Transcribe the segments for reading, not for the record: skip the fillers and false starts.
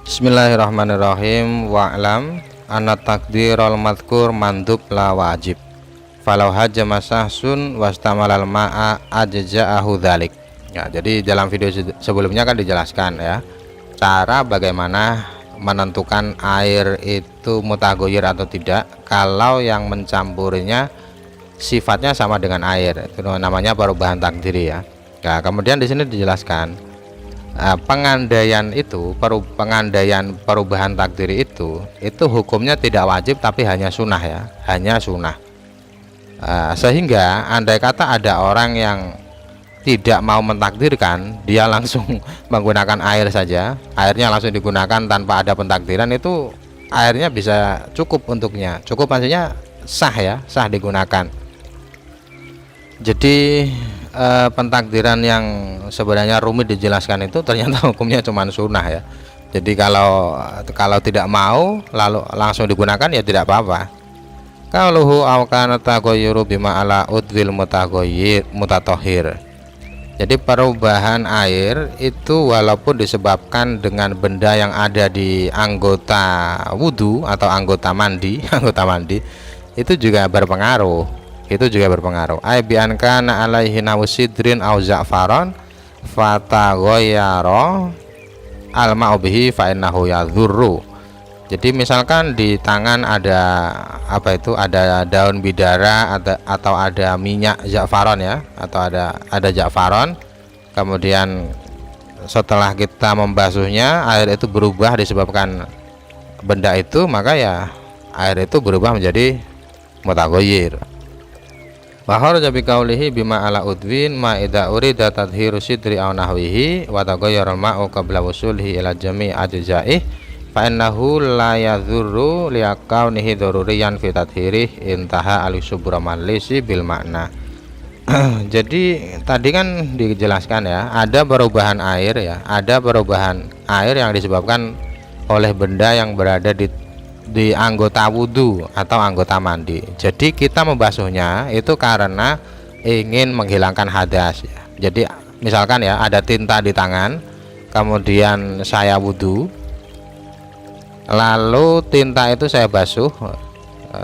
Bismillahirrahmanirrahim. Wa'lam anna takdirul madkur mandub la wajib. Falau hajjama sahsun wastamalal ma'a ajza'ahu dzalik. Ya, jadi dalam video sebelumnya kan dijelaskan ya cara bagaimana menentukan air itu mutaghayyir atau tidak kalau yang mencampurinya sifatnya sama dengan air. Itu namanya perubahan takdiri ya. Nah, kemudian di sini dijelaskan pengandaian perubahan takdiri itu hukumnya tidak wajib tapi hanya sunnah ya, hanya sunnah. Sehingga andai kata ada orang yang tidak mau mentakdirkan, dia langsung menggunakan air saja, airnya langsung digunakan tanpa ada pentakdiran, itu airnya bisa cukup untuknya, cukup maksudnya sah ya, sah digunakan. Jadi pentakdiran yang sebenarnya rumit dijelaskan itu ternyata hukumnya cuma sunnah ya. Jadi kalau tidak mau lalu langsung digunakan ya tidak apa-apa. Qauluhu aw kana taghayyuru bima ala udwil mutatahhir. Jadi perubahan air itu walaupun disebabkan dengan benda yang ada di anggota wudhu atau anggota mandi itu juga berpengaruh. Ai bi an kana alaihi nawsidrin au za'faron fataghayyara al-ma'u bihi fa innahu yadhurru. Jadi misalkan di tangan ada ada daun bidara atau ada minyak za'faron ya, atau ada za'faron, kemudian setelah kita membasuhnya air itu berubah disebabkan benda itu, maka ya air itu berubah menjadi mutaghayyir. Wa kharaja bi qaulihi bima ala udwin ma idza urida tadhiru sidri aw nahwihi wa taghayyara al-ma'u qabla wusulihi ila jami' ajza'i fa innahu la yadhurru li kaunihi daruriyan fi tadhirih intaha al-subramallisi bil makna. Jadi tadi kan dijelaskan ya, ada perubahan air ya, ada perubahan air yang disebabkan oleh benda yang berada di anggota wudhu atau anggota mandi. Jadi kita membasuhnya itu karena ingin menghilangkan hadas ya. Jadi misalkan ya ada tinta di tangan, kemudian saya wudhu, lalu tinta itu saya basuh.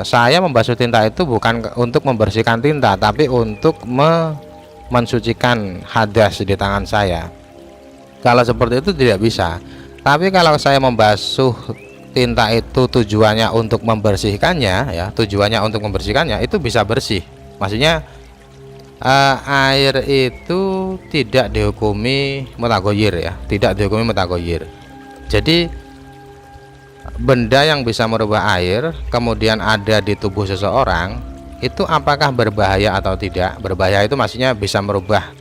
Saya membasuh tinta itu bukan untuk membersihkan tinta, tapi untuk mensucikan hadas di tangan saya. Kalau seperti itu tidak bisa. Tapi kalau saya membasuh tinta itu tujuannya untuk membersihkannya ya, itu bisa bersih. Maksudnya air itu tidak dihukumi mutaghayyir ya, tidak dihukumi mutaghayyir. Jadi benda yang bisa merubah air kemudian ada di tubuh seseorang itu apakah berbahaya atau tidak? Berbahaya itu maksudnya bisa merubah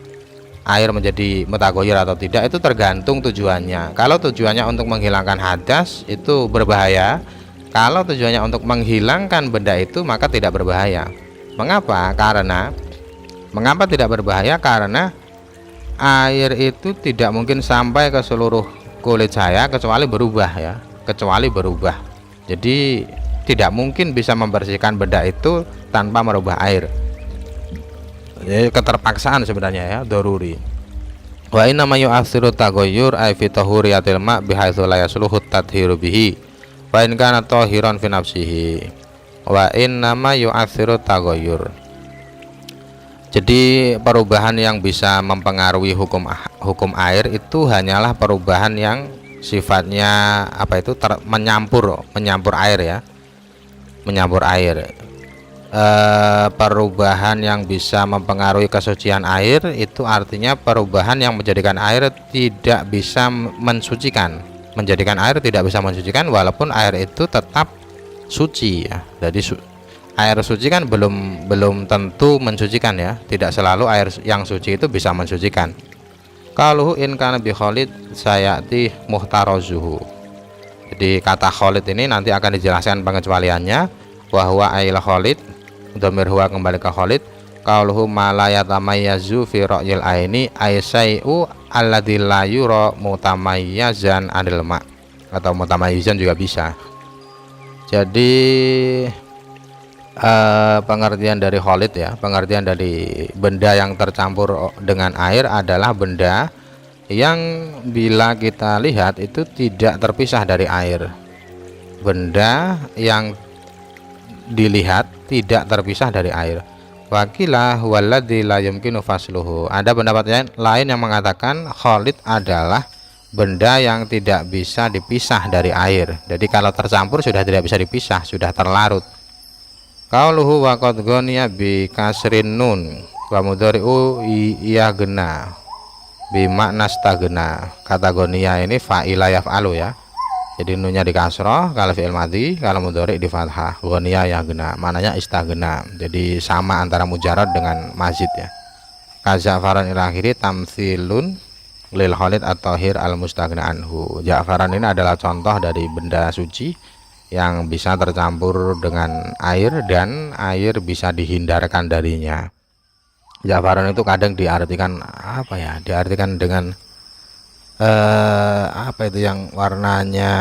air menjadi mutaghayyir atau tidak, itu tergantung tujuannya. Kalau tujuannya untuk menghilangkan hadas itu berbahaya. Kalau tujuannya untuk menghilangkan benda itu maka tidak berbahaya. Mengapa tidak berbahaya? Karena air itu tidak mungkin sampai ke seluruh kulit saya kecuali berubah. Jadi tidak mungkin bisa membersihkan benda itu tanpa merubah air. Keterpaksaan sebenarnya ya, daruri. Wa inna ma yu'athiru taghayyur ay fi tahuriyatil ma' bihaitsu la yasluhu tadhiru bihi wa in kana tahiran fi nafsihi. Wa inna ma yu'athiru taghayyur. Jadi perubahan yang bisa mempengaruhi hukum air itu hanyalah perubahan yang sifatnya menyampur air ya. Menyampur air. Perubahan yang bisa mempengaruhi kesucian air itu artinya perubahan yang menjadikan air tidak bisa mensucikan, walaupun air itu tetap suci ya. Jadi air suci kan belum tentu mensucikan ya, tidak selalu air yang suci itu bisa mensucikan. Qaluhu in kana bi khalid sayati muhtarazuhu. Jadi kata khalid ini nanti akan dijelaskan pengecualiannya, bahwa ail khalid dhamir huwa kembali ke khalid. Qauluhu ma la yatamayyazu fi ra'yil aini ay syai'u alladzi la yura mutamayyizan anil ma, atau mutamayyizan juga bisa. Jadi pengertian dari khalid ya, pengertian dari benda yang tercampur dengan air adalah benda yang bila kita lihat itu tidak terpisah dari air. Benda yang dilihat tidak terpisah dari air. Wakilah waladzi la yumkinu fasluhu. Ada pendapat lain yang mengatakan khalid adalah benda yang tidak bisa dipisah dari air. Jadi kalau tercampur sudah tidak bisa dipisah, sudah terlarut. Qauluhu wa qad ghaniya bi kasrin nun wa mudhari'u iya gena bi makna stagna. Kata ghaniya ini fa'ila yaf'alu ya. Jadi nunnya di kasroh kalau fi'il madhi, kalau mudhari di fathah. Ghaniya ya gena, maknanya istagna. Jadi sama antara mujarad dengan mazid ya. Kazafaran ila akhiri tamtsilun lil khalid at-tahir al mustagna anhu. Ja'faran ini adalah contoh dari benda suci yang bisa tercampur dengan air dan air bisa dihindarkan darinya. Ja'faran itu kadang diartikan apa ya? Diartikan dengan apa itu yang warnanya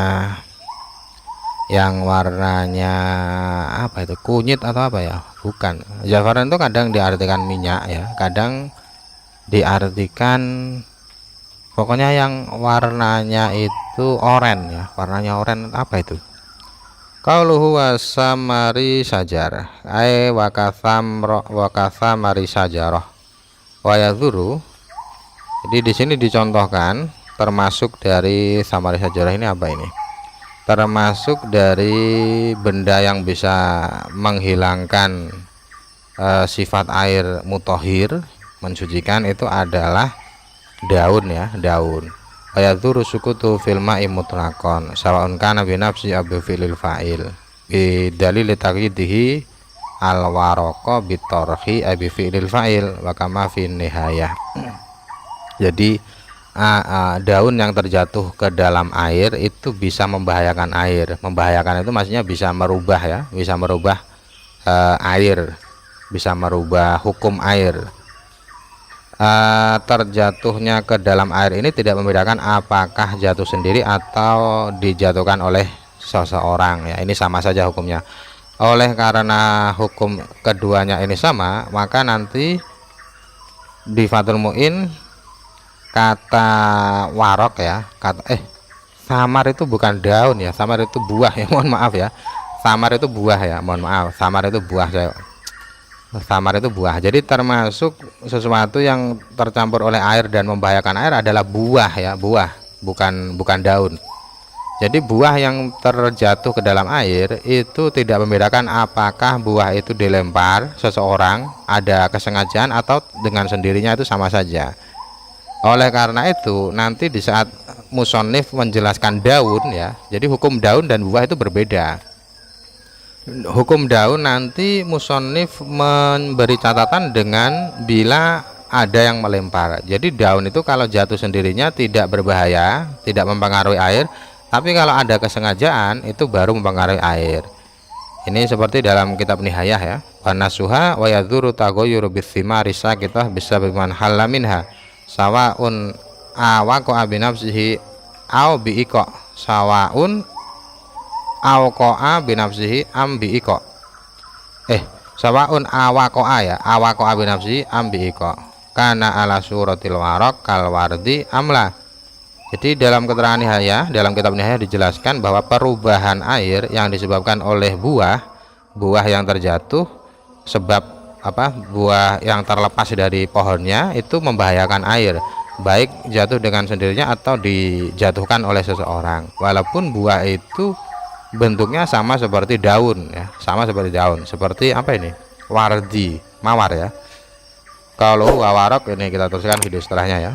apa itu, kunyit atau apa ya? Bukan. Za'faran itu kadang diartikan minyak ya, kadang diartikan pokoknya yang warnanya itu oranye ya, warnanya oranye. Apa itu? Qauluhu wasamari sajar ay wakathamari sajarah wa yadhuru. Jadi di sini dicontohkan termasuk dari samari sajarah ini apa ini? Termasuk dari benda yang bisa menghilangkan sifat air mutahhir, mensucikan, itu adalah daun ya, daun. Ayadzuru sukutu fil ma'i mutlaqan sawa'un kana bi nafsi aw bi fi'lil fa'il bi dalil taqyidihi al waraqa bi tarhi bi fi'lil fa'il wa kama fi nihayah. Jadi daun yang terjatuh ke dalam air itu bisa membahayakan air. Membahayakan itu maksudnya bisa merubah ya, bisa merubah air, bisa merubah hukum air. Terjatuhnya ke dalam air ini tidak membedakan apakah jatuh sendiri atau dijatuhkan oleh seseorang ya, ini sama saja hukumnya. Oleh karena hukum keduanya ini sama, maka nanti di Fathul Mu'in kata warok ya, kata samar itu bukan daun ya, samar itu buah ya, mohon maaf ya, samar itu buah ya, mohon maaf, samar itu buah, samar itu buah. Jadi termasuk sesuatu yang tercampur oleh air dan membahayakan air adalah buah ya, buah, bukan daun. Jadi buah yang terjatuh ke dalam air itu tidak membedakan apakah buah itu dilempar seseorang, ada kesengajaan, atau dengan sendirinya, itu sama saja. Oleh karena itu nanti di saat musonif menjelaskan daun ya, jadi hukum daun dan buah itu berbeda. Hukum daun nanti musonif memberi catatan dengan bila ada yang melempar. Jadi daun itu kalau jatuh sendirinya tidak berbahaya, tidak mempengaruhi air, tapi kalau ada kesengajaan itu baru mempengaruhi air. Ini seperti dalam kitab Nihayah ya, wanasuha wa yadzuru taghayyuru bithimari sakitah bisa biman halaminha sawaun awaqa bi nafsihi au bi iqa sawaun awqa'a binafsihi am bi'iqa. Sawaun awaqa'a ya, awaqa'a binafsihi am bi'iqa. Kana ala suratil waraq kal wardi amla. Jadi dalam keterangan Nihayah, dalam kitab Nihayah dijelaskan bahwa perubahan air yang disebabkan oleh buah yang terjatuh sebab buah yang terlepas dari pohonnya itu membahayakan air, baik jatuh dengan sendirinya atau dijatuhkan oleh seseorang. Walaupun buah itu bentuknya sama seperti daun ya, sama seperti daun, seperti apa ini, wardi, mawar ya. Kalau wawarok ini kita teruskan video setelahnya ya.